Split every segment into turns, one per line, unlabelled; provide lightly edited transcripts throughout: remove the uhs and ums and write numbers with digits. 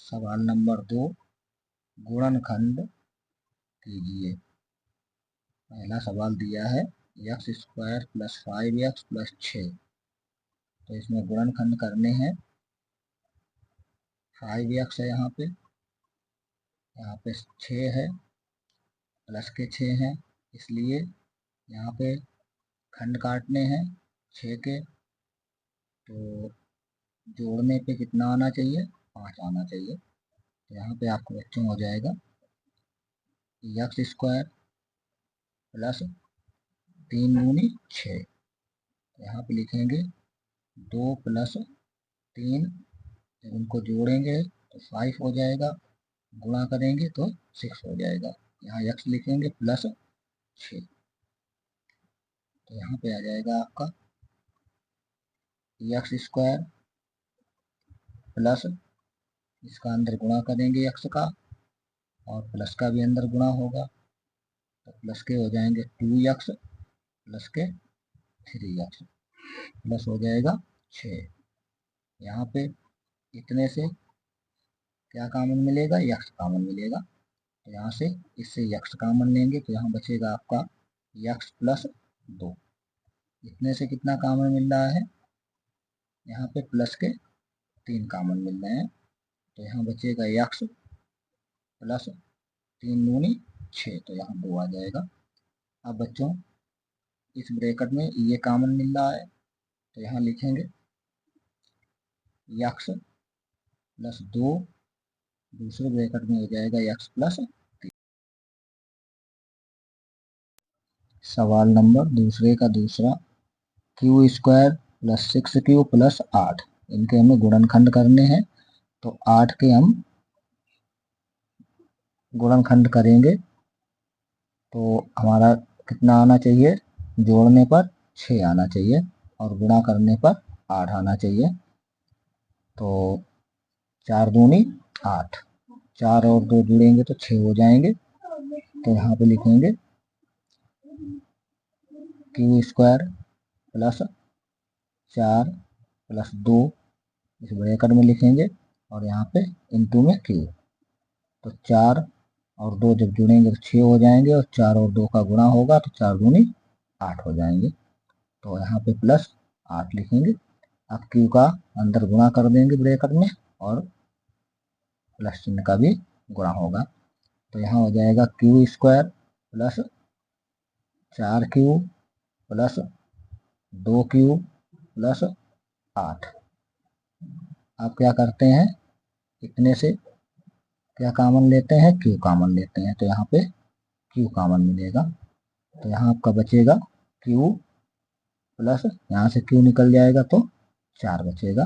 सवाल नंबर 2, गुणनखंड कीजिए। पहला सवाल दिया है x² + 5x + 6। तो इसमें गुणनखंड करने हैं। 5x है यहाँ पे 6 है, प्लस के 6 हैं, इसलिए यहाँ पे खंड काटने हैं 6 के। तो जोड़ने पे कितना आना चाहिए? 5 आना चाहिए। तो यहाँ पे आपको बच्चों हो जाएगा x² + 3 दूनी 6। यहाँ पे लिखेंगे 2 + 3, जब इनको जोड़ेंगे तो 5 हो जाएगा, गुणा करेंगे तो 6 हो जाएगा। यहाँ x लिखेंगे +6। तो यहाँ पे आ जाएगा आपका x² प्लस इसका अंदर गुणा करेंगे x का, और प्लस का भी अंदर गुणा होगा, तो प्लस के हो जाएंगे 2x प्लस के 3x, प्लस हो जाएगा 6। यहाँ पे इतने से क्या कॉमन मिलेगा? x कॉमन मिलेगा। तो यहाँ से इससे x कॉमन लेंगे तो यहाँ बचेगा आपका x + 2। इतने से कितना कॉमन मिल रहा है? यहाँ पे प्लस के 3 कॉमन मिल रहे हैं। तो यहाँ बचेगा x + 3 दूनी 6, तो यहाँ 2 आ जाएगा। अब बच्चों इस ब्रैकेट में ये कॉमन मिल रहा है, तो यहाँ लिखेंगे x + 2, दूसरे ब्रैकेट में हो जाएगा x + 3। सवाल नंबर दूसरे का दूसरा, q² + 6q + 8, इनके हमें गुणनखंड करने हैं। तो 8 के हम गुणनखंड करेंगे तो हमारा कितना आना चाहिए? जोड़ने पर 6 आना चाहिए और गुणा करने पर 8 आना चाहिए। तो 4 दूनी 8, 4 और 2 जुड़ेंगे तो 6 हो जाएंगे। तो यहाँ पे लिखेंगे q² + 4 + 2, इस ब्रैकेट में लिखेंगे और यहाँ पे इंटू में q। तो 4 और 2 जब जुड़ेंगे तो 6 हो जाएंगे, और 4 और 2 का गुणा होगा तो 4 दूनी 8 हो जाएंगे। तो यहाँ पे +8 लिखेंगे। अब q का अंदर गुणा कर देंगे ब्रैकेट में, और प्लस चिन्ह का भी गुणा होगा। तो यहाँ हो जाएगा q² + 4q + 2q + 8। आप क्या करते हैं? इतने से क्या कॉमन लेते हैं? q कॉमन लेते हैं। तो यहाँ पे q कॉमन मिलेगा। तो यहाँ आपका बचेगा q प्लस, यहाँ से q निकल जाएगा तो 4 बचेगा।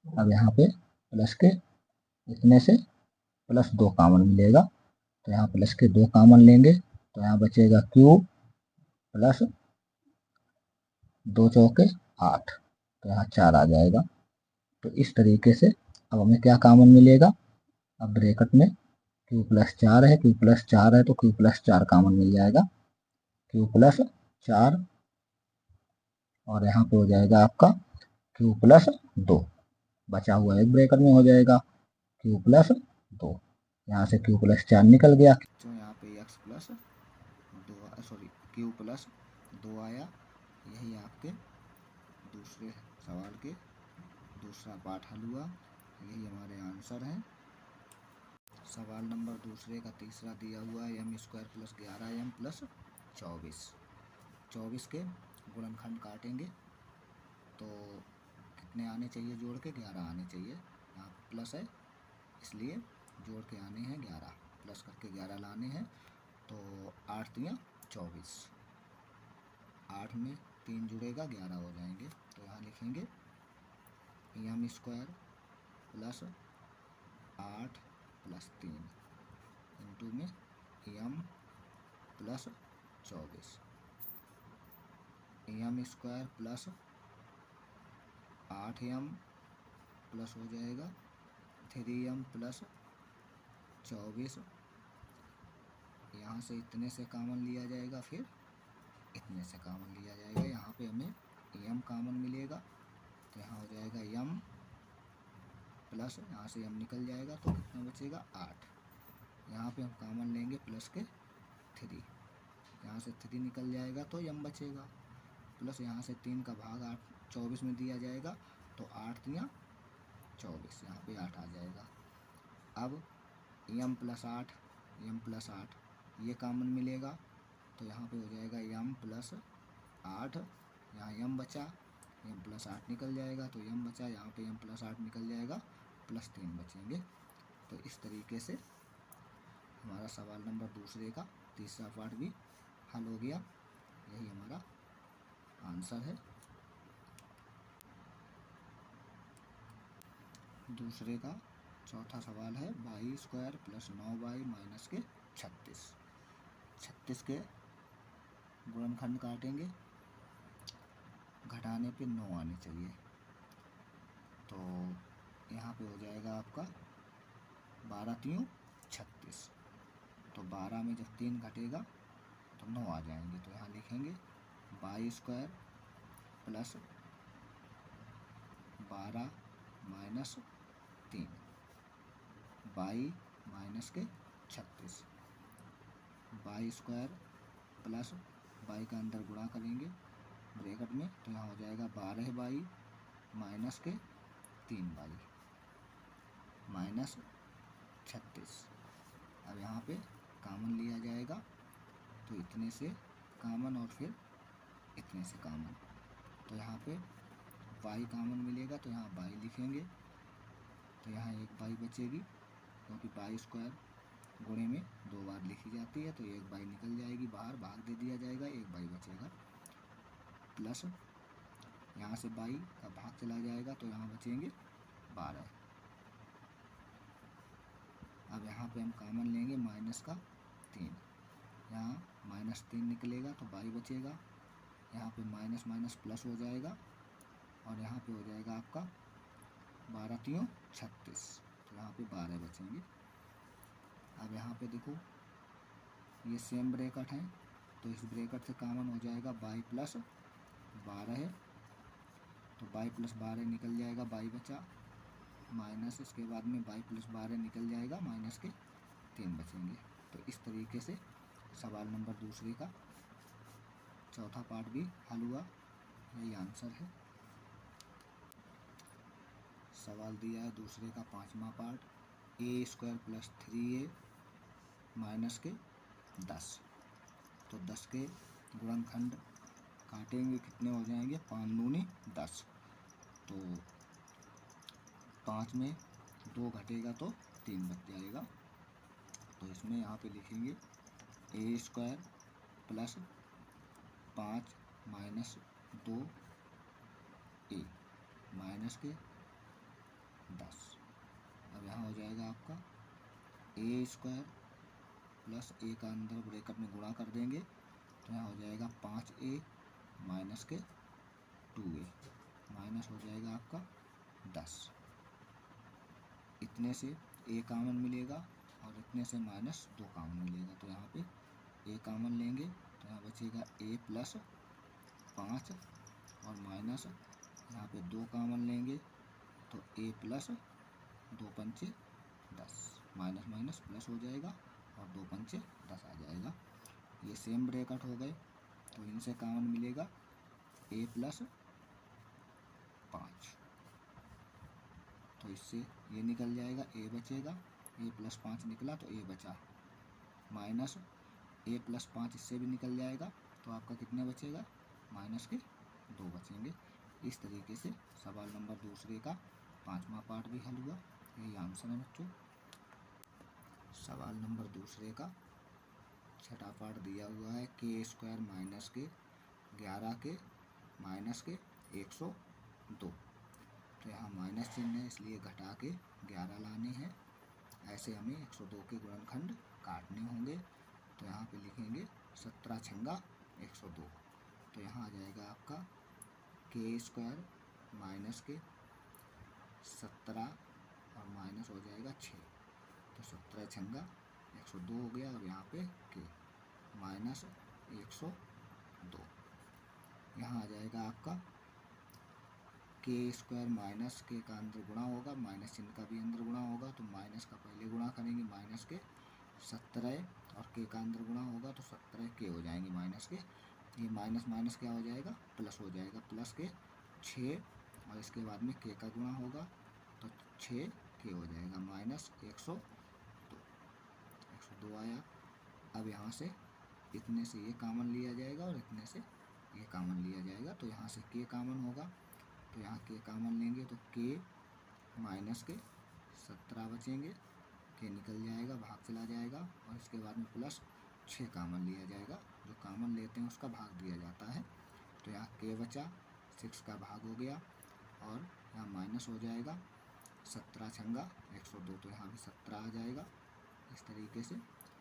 अब यहाँ पे प्लस के इतने से +2 कॉमन मिलेगा, तो यहाँ प्लस के 2 कॉमन लेंगे तो यहाँ बचेगा q + 2 चौके 8, तो यहाँ 4 आ जाएगा। तो इस तरीके से अब हमें क्या कॉमन मिलेगा? अब ब्रैकेट में q + 4 है, q + 4 है तो q + 4 कॉमन मिल जाएगा, q + 4, और यहाँ पे हो जाएगा आपका q + 2, बचा हुआ एक ब्रैकेट में हो जाएगा q + 2। यहाँ से q + 4 निकल गया, तो यहाँ पे x + 2 q + 2 आया। यही आपके दूसरे सवाल के दूसरा पार्ट हल हुआ। यही हमारे आंसर हैं। सवाल नंबर दूसरे का तीसरा दिया हुआ है m² + 11m + 24। 24 के गुणनखंड काटेंगे तो कितने आने चाहिए? जोड़ के 11 आने चाहिए। यहाँ प्लस है इसलिए जोड़ के आने हैं 11, प्लस करके 11 लाने हैं। तो 8 तियाँ 24, 8 में 3 जुड़ेगा 11 हो जाएंगे। तो यहाँ लिखेंगे m² + 8 + 3 इंटू में m + 24, m² + 8m प्लस हो जाएगा 3m + 24। यहाँ से इतने से कॉमन लिया जाएगा, फिर इतने से कॉमन लिया जाएगा। यहाँ पे हमें m कॉमन मिलेगा, तो यहाँ हो जाएगा m प्लस यहाँ से m निकल जाएगा तो कितना बचेगा 8। यहाँ पे हम कॉमन लेंगे प्लस के 3, यहाँ से 3 निकल जाएगा तो m बचेगा, प्लस यहाँ से 3 का भाग 8 24 में दिया जाएगा तो 8 या 24, यहाँ पे 8 आ जाएगा। अब m प्लस 8 ये कॉमन मिलेगा तो यहाँ पे हो जाएगा m प्लस 8, यहाँ m बचा, m प्लस 8 निकल जाएगा तो m बचा, यहाँ पे m प्लस 8 निकल जाएगा, प्लस 3 बचेंगे। तो इस तरीके से हमारा सवाल नंबर दूसरे का तीसरा पार्ट भी हल हो गया। यही हमारा आंसर है। दूसरे का चौथा सवाल है Y square plus 9y minus के 36 के गुणनखंड काटेंगे, घटाने पे 9 आने चाहिए, तो यहाँ पे हो जाएगा आपका 12 3 36, तो 12 में जब 3 घटेगा तो 9 आ जाएंगे। तो यहाँ लिखेंगे Y square plus 12 minus 3 Y minus के 36, वाई स्क्वायर प्लस वाई का अंदर गुणा करेंगे ब्रैकेट में, तो यहाँ हो जाएगा 12y माइनस के 3y माइनस 36। अब यहाँ पे कॉमन लिया जाएगा तो इतने से कॉमन और फिर इतने से कॉमन, तो यहाँ पे y कॉमन मिलेगा तो यहाँ y लिखेंगे, तो यहाँ एक y बचेगी क्योंकि वाई स्क्वायर गुणे में 2 बार लिखी जाती है, तो एक y निकल जाएगी बाहर, भाग दे दिया जाएगा, एक y बचेगा, प्लस यहाँ से y का भाग चला जाएगा तो यहाँ बचेंगे 12। अब यहाँ पे हम कॉमन लेंगे माइनस का 3, यहाँ -3 निकलेगा तो y बचेगा, यहाँ पे माइनस माइनस प्लस हो जाएगा और यहाँ पे हो जाएगा आपका 12 3 36, तो यहाँ पे 12 बचेंगे। अब यहाँ पे देखो ये सेम ब्रैकेट है तो इस ब्रैकेट से कॉमन हो जाएगा y प्लस 12 है, तो y प्लस 12 निकल जाएगा, y बचा, माइनस इसके बाद में y प्लस 12 निकल जाएगा, माइनस के 3 बचेंगे। तो इस तरीके से सवाल नंबर दूसरे का चौथा पार्ट भी हल हुआ। यही आंसर है। सवाल दिया है दूसरे का पांचवा पार्ट, ए स्क्वायर प्लस 3a माइनस के 10, तो 10 के गुणनखंड काटेंगे कितने हो जाएंगे, 5 दूनी 10, तो 5 में 2 घटेगा तो 3 बच जाएगा, तो इसमें यहाँ पे लिखेंगे A square plus 5 minus 2a minus के 10। अब यहाँ हो जाएगा आपका ए स्क्वायर प्लस ए का अंदर ब्रैकेट में गुणा कर देंगे तो यहाँ हो जाएगा 5a माइनस के 2a माइनस हो जाएगा आपका 10। इतने से a कॉमन मिलेगा और इतने से माइनस 2 कॉमन मिलेगा, तो यहाँ पे a कॉमन लेंगे तो यहाँ बचेगा a प्लस 5 और माइनस यहाँ पे 2 कॉमन लेंगे तो a प्लस 2 पंचे 10, माइनस माइनस प्लस हो जाएगा और 2 पंचे 10 आ जाएगा। ये सेम ब्रैकेट हो गए तो इनसे कॉमन मिलेगा a प्लस 5, तो इससे ये निकल जाएगा, a बचेगा, a प्लस 5 निकला तो a बचा, माइनस a प्लस 5 इससे भी निकल जाएगा तो आपका कितने बचेगा, माइनस के 2 बचेंगे। इस तरीके से सवाल नंबर दूसरे का पांचवा पार्ट भी हल हुआ। यही आंसर है बच्चों। सवाल नंबर दूसरे का छठा पार्ट दिया हुआ है के स्क्वायर माइनस के 11 के माइनस के 102, तो यहाँ माइनस चिन्ह है इसलिए घटा के 11 लाने हैं। ऐसे हमें 102 के गुणनखंड काटने होंगे, तो यहाँ पे लिखेंगे 17 छंगा 102, तो यहाँ आ जाएगा आपका के स्क्वायर माइनस के 17 और माइनस हो जाएगा 6, तो 17 छंगा 102 हो गया और यहाँ पे के माइनस 102, यहाँ आ जाएगा आपका के स्क्वायर माइनस के का अंदर गुणा होगा, माइनस चिन्ह का भी अंदर गुणा होगा, तो माइनस का पहले गुणा करेंगे माइनस के 17 और के का अंदर गुणा होगा तो 17 के हो जाएंगे माइनस के, ये माइनस माइनस क्या हो जाएगा, प्लस हो जाएगा, प्लस के 6 और इसके बाद में के का गुणा होगा तो 6 के हो जाएगा माइनस 102 आया। अब यहाँ से इतने से ये कॉमन लिया जाएगा और इतने से ये कॉमन लिया जाएगा, तो यहाँ से के कॉमन होगा, तो यहाँ के कॉमन लेंगे तो के माइनस के 17 बचेंगे, के निकल जाएगा, भाग चला जाएगा और इसके बाद में प्लस 6 कॉमन लिया जाएगा, जो कॉमन लेते हैं उसका भाग दिया जाता है, तो यहाँ के बचा, 6 का भाग हो गया और यहाँ माइनस हो जाएगा 17 छंगा 102, तो यहाँ भी 17 आ जाएगा इस तरीके से।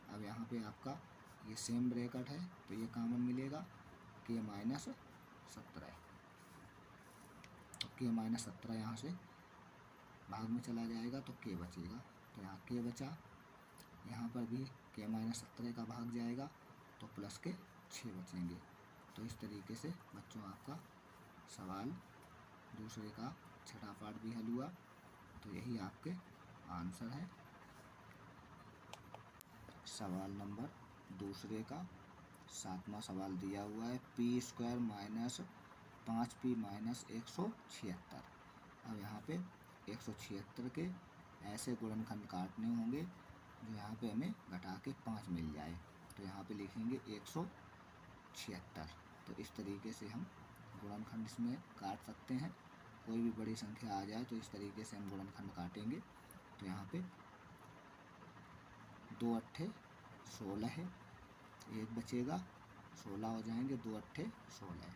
अब यहाँ पे आपका ये सेम ब्रैकेट है तो ये कॉमन मिलेगा के माइनस 17, तो के माइनस 17 यहाँ से भाग में चला जाएगा तो के बचेगा, तो यहाँ के बचा, यहाँ पर भी के माइनस 17 का भाग जाएगा तो प्लस के 6 बचेंगे। तो इस तरीके से बच्चों आपका सवाल दूसरे का छठा पार्ट भी हल हुआ, तो यही आपके आंसर है। सवाल नंबर दूसरे का 7वां सवाल दिया हुआ है P square minus 5p minus 176। अब यहाँ पे 176 के ऐसे गुणनखंड काटने होंगे जो यहाँ पे हमें घटा के 5 मिल जाए, तो यहाँ पे लिखेंगे 176। तो इस तरीके से हम गुणनखंड इसमें काट सकते हैं, कोई भी बड़ी संख्या आ जाए तो इस तरीके से हम गुणनखंड काटेंगे। तो यहाँ पे 2 अट्ठे 16 है, एक बचेगा 16 हो जाएंगे, 2 अट्ठे 16,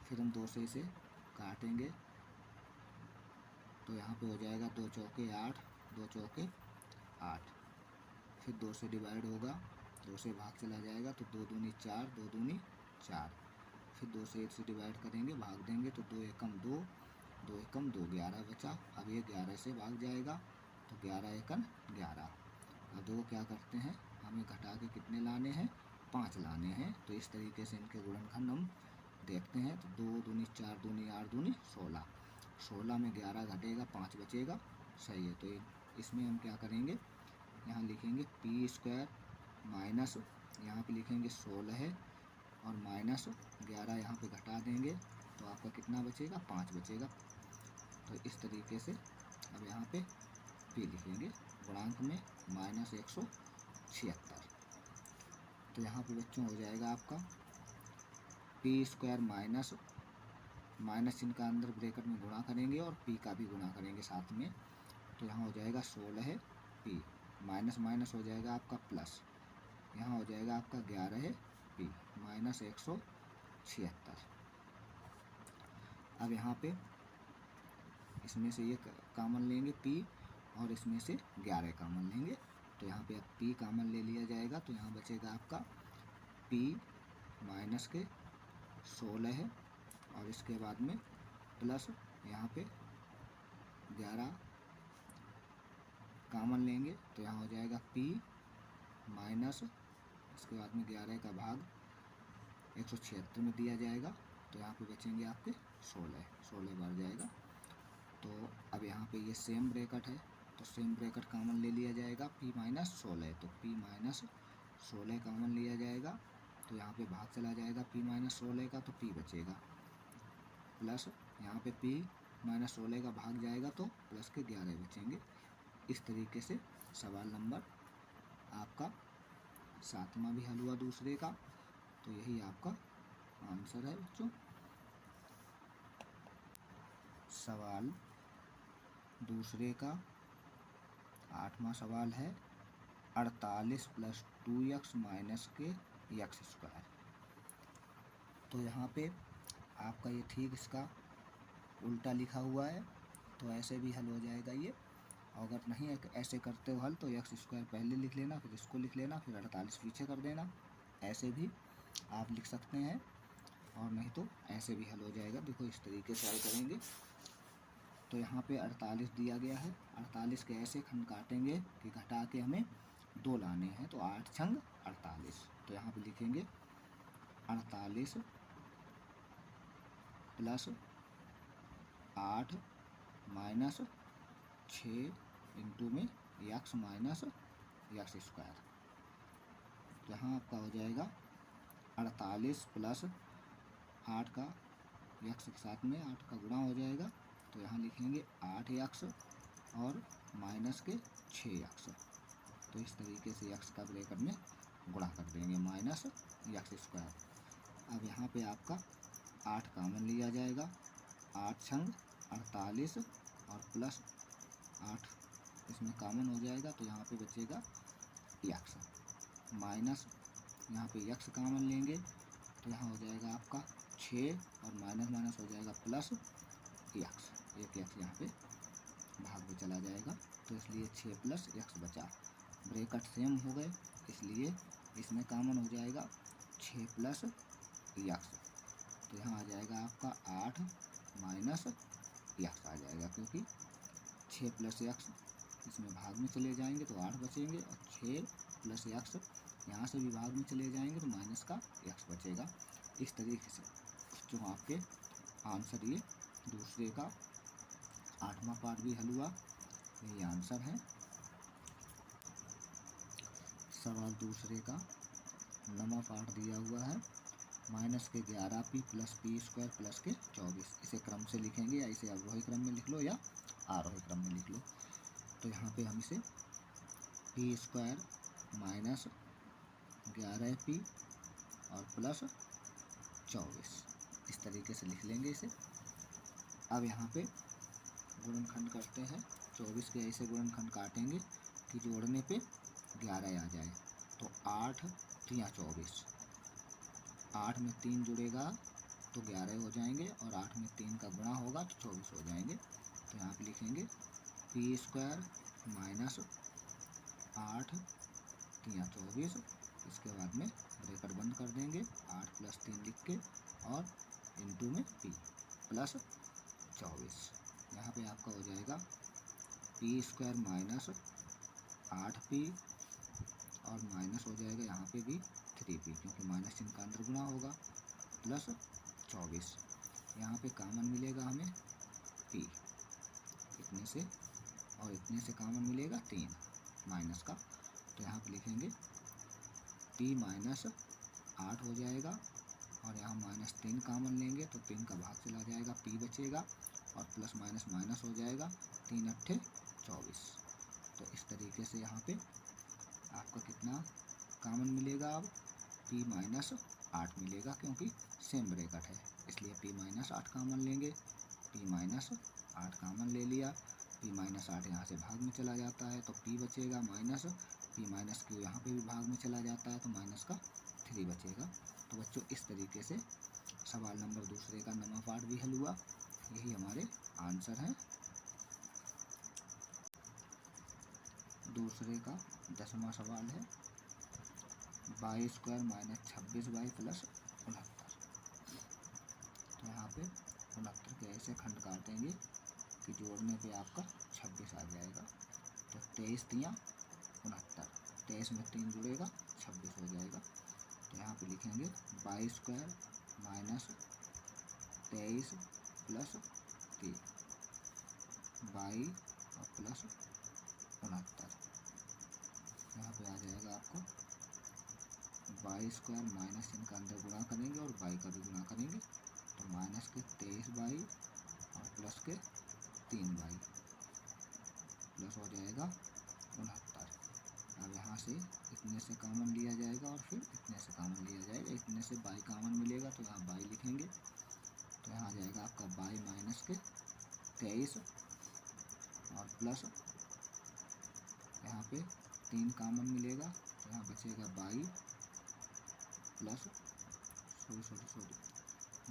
फिर हम 2 से इसे काटेंगे तो यहाँ पे हो जाएगा 2 चौके 8, 2 चौके 8, फिर 2 से डिवाइड होगा, 2 से भाग चला जाएगा तो 2 दूनी 4, 2 दूनी 4, फिर 2 से 1 से डिवाइड करेंगे, भाग देंगे तो 2 एकम 2, 2 एकम 2, 11 बचा। अब ये 11 से भाग जाएगा तो 11 एकम 11। अब देखो क्या करते हैं, हमें घटा के कितने लाने हैं, 5 लाने हैं, तो इस तरीके से इनके गुणनखंड हम देखते हैं। तो 2 दूनी 4, दूनी 8, दूनी 16, 16 में 11 घटेगा, 5 बचेगा, सही है। तो इसमें हम क्या करेंगे, यहाँ लिखेंगे पी स्क्वायर माइनस, यहाँ पे लिखेंगे 16 है और माइनस 11 यहाँ पे घटा देंगे तो आपका कितना बचेगा, 5 बचेगा। तो इस तरीके से अब यहाँ पे पी लिखेंगे गुणांक में माइनस 176। तो यहाँ पे बच्चों हो जाएगा आपका पी स्क्वायर माइनस, माइनस चिन्ह का अंदर ब्रैकेट में गुणा करेंगे और पी का भी गुणा करेंगे साथ में, तो यहाँ हो जाएगा 16 है पी, माइनस माइनस हो जाएगा आपका प्लस, यहाँ हो जाएगा आपका 11 है पी माइनस 176। अब यहाँ पे इसमें से ये कॉमन लेंगे पी और इसमें से 11 कॉमन लेंगे, तो यहाँ पे अब पी कॉमन ले लिया जाएगा, तो यहाँ बचेगा आपका पी माइनस के 16 है और इसके बाद में प्लस यहाँ पे 11 कॉमन लेंगे, तो यहाँ हो जाएगा पी माइनस, इसके बाद में 11 का भाग 176 में दिया जाएगा, तो यहाँ पे बचेंगे आपके 16 बार जाएगा। तो अब यहाँ पे ये सेम ब्रैकेट है तो सेम ब्रैकेट कॉमन ले लिया जाएगा, पी माइनस 16, तो पी माइनस 16 कॉमन लिया जाएगा, तो यहाँ पे भाग चला जाएगा पी माइनस 16 का, तो पी बचेगा, प्लस यहाँ पे पी माइनस 16 का भाग जाएगा तो प्लस के 11 बचेंगे। इस तरीके से सवाल नंबर आपका 7वां भी हल हुआ दूसरे का, तो यही आपका आंसर है बच्चों। सवाल दूसरे का 8वां सवाल है 48 + 2x माइनस के x स्क्वायर। तो यहाँ पे आपका ये ठीक इसका उल्टा लिखा हुआ है, तो ऐसे भी हल हो जाएगा ये, अगर नहीं ऐसे करते हो हल तो x स्क्वायर पहले लिख लेना, फिर इसको लिख लेना, फिर 48 पीछे कर देना, ऐसे भी आप लिख सकते हैं, और नहीं तो ऐसे भी हल हो जाएगा। देखो इस तरीके से हल करेंगे, तो यहाँ पे 48 दिया गया है, 48 के ऐसे खंड काटेंगे कि घटा के हमें 2 लाने हैं, तो 8 छंग 48, तो यहाँ पे लिखेंगे 48 प्लस 8 माइनस 6 इंटू में x माइनस एक्स स्क्वायर। तो यहाँ आपका हो जाएगा 48 प्लस 8 का x के साथ में 8 का गुणा हो जाएगा, तो यहाँ लिखेंगे 8x और माइनस के 6x। तो इस तरीके से x का ब्रैकेट में गुणा कर देंगे माइनस एक्स स्क्वायर। अब यहाँ पे आपका 8 कॉमन लिया जाएगा, 8 छंग 48 और प्लस 8 इसमें कॉमन हो जाएगा, तो यहाँ पे बचेगा x माइनस यहाँ पे x कॉमन लेंगे तो यहाँ हो जाएगा आपका 6 और माइनस माइनस हो जाएगा प्लस x, एक x यहाँ पे भाग में चला जाएगा, तो इसलिए 6 प्लस x बचा। ब्रैकेट सेम हो गए इसलिए इसमें कॉमन हो जाएगा 6 प्लस x, तो यहाँ आ जाएगा आपका 8 माइनस x आ जाएगा, क्योंकि 6 प्लस x इसमें भाग में चले जाएंगे तो 8 बचेंगे और 6 प्लस x यहाँ से भी भाग में चले जाएंगे तो माइनस का x बचेगा। इस तरीके से जो आपके आंसर ये दूसरे का 8वां पार्ट भी हल हुआ, यही आंसर है। सवाल दूसरे का 9वां पार्ट दिया हुआ है, माइनस के 11p plus P square plus के 24। इसे क्रम से लिखेंगे या इसे अवरोही क्रम में लिख लो या आरोही क्रम में लिख लो। तो यहाँ पे हम इसे पी स्क्वायर माइनस 11p और प्लस 24 इस तरीके से लिख लेंगे इसे। अब यहाँ पे गुणनखंड करते हैं, 24 के ऐसे गुणनखंड काटेंगे कि जोड़ने पे 11 आ जाए, तो 8 3 24, 8 में 3 जुड़ेगा तो 11 हो जाएंगे और 8 में 3 का गुणा होगा तो 24 हो जाएंगे। तो यहाँ पे लिखेंगे पी स्क्वायर माइनस 8 3 24, इसके बाद में ब्रैकेट बंद कर देंगे, 8 प्लस 3 लिख के और इंटू में पी प्लस 24। यहाँ पे आपका हो जाएगा पी स्क्वायर माइनस 8p और माइनस हो जाएगा यहाँ पे भी 3p, क्योंकि माइनस चिन्ह का अंदर गुणा होगा, प्लस 24। यहाँ पे कॉमन मिलेगा हमें p, इतने से और इतने से कॉमन मिलेगा 3 माइनस का, तो यहाँ पे लिखेंगे p माइनस 8 हो जाएगा और यहाँ माइनस 3 कॉमन लेंगे तो 3 का भाग चला जाएगा, p बचेगा और प्लस माइनस माइनस हो जाएगा, 3 अट्ठे 24। तो इस तरीके से यहाँ पे आपका कितना कॉमन मिलेगा, अब p माइनस 8 मिलेगा, क्योंकि सेम ब्रैकेट है इसलिए p माइनस 8 कॉमन लेंगे, p माइनस 8 कॉमन ले लिया, p माइनस 8 यहाँ से भाग में चला जाता है तो p बचेगा माइनस, p माइनस q यहाँ पे भी भाग में चला जाता है तो माइनस का 3 बचेगा। तो बच्चों इस तरीके से सवाल नंबर दूसरे का 9वां पार्ट भी हल हुआ, यही हमारे आंसर हैं। दूसरे का 10वां सवाल है, Y square minus 26y plus 69। तो यहाँ पे 69 के ऐसे खंड काटेंगे कि जोड़ने पे आपका 26 आ जाएगा, तो 23 3 69, 23 में 3 जुड़ेगा 26 हो जाएगा। तो यहाँ पे लिखेंगे Y square minus 23 plus 3 Y और प्लस 69। यहाँ पे आ जाएगा आपको वाई स्क्वायर माइनस इनका अंदर गुणा करेंगे और वाई का भी गुणा करेंगे, तो माइनस के 23 वाई और प्लस के 3 वाई प्लस हो जाएगा 69। अब यहाँ से इतने से कॉमन लिया जाएगा और फिर इतने से कॉमन लिया जाएगा, इतने से बाई कॉमन मिलेगा तो यहाँ बाई लिखेंगे, तो यहाँ आ जाएगा आपका बाई माइनस के 23 और प्लस यहाँ पे 3 कॉमन मिलेगा तो यहाँ बचेगा बाई प्लस सॉरी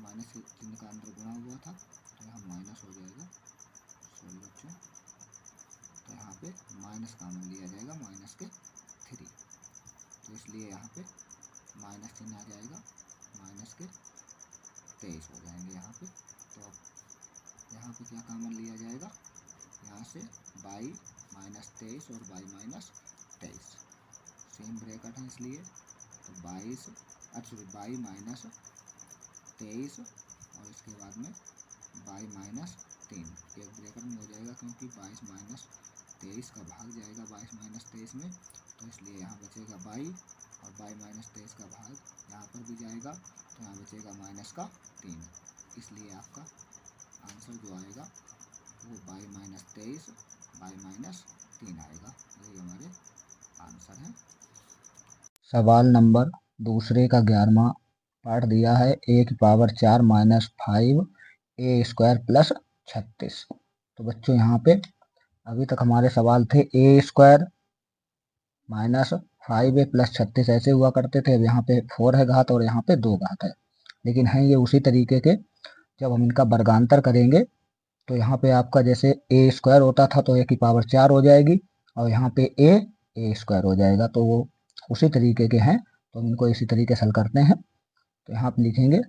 माइनस के चिन्ह का अंदर गुणा हुआ था तो यहाँ माइनस हो जाएगा, सॉरी बच्चों, तो यहाँ पे माइनस कॉमन लिया जाएगा माइनस के 3, तो इसलिए यहाँ पे माइनस चिन्ह आ जाएगा, माइनस के 23 हो जाएंगे यहाँ पे। तो अब यहाँ पे क्या कॉमन लिया जाएगा, यहाँ से बाई माइनस 23 और बाई माइनस 23 सेम ब्रैकेट है इसलिए, तो 22 सॉरी बाई माइनस 23 और इसके बाद में बाई माइनस 3 एक ब्रैकेट में हो जाएगा, क्योंकि 22 माइनस 23 का भाग जाएगा 22 माइनस 23 में, तो इसलिए यहाँ बचेगा 22 और 22 माइनस 23 का भाग यहाँ पर भी जाएगा, तो यहाँ बचेगा माइनस का 3। इसलिए आपका आंसर जो आएगा वो 22 माइनस 23 22 माइनस 3 आएगा। यही हमारे आंसर है। सवाल नंबर दूसरे का 11वां पार्ट दिया है ए की पावर 4 माइनस 5 ए स्क्वायर प्लस 36। तो बच्चों यहाँ पे अभी तक हमारे सवाल थे ए स्क्वायर माइनस 5 ए प्लस 36 ऐसे हुआ करते थे। अब यहाँ पे 4 है घात और यहाँ पे 2 घात है, लेकिन हैं ये उसी तरीके के। जब हम इनका वर्गांतर करेंगे तो यहाँ पे आपका जैसे ए स्क्वायर होता था तो ए की पावर 4 हो जाएगी, और यहाँ पे ए स्क्वायर हो जाएगा, तो वो उसी तरीके के हैं। तो हम इनको इसी तरीके से हल करते हैं। तो यहाँ पे लिखेंगे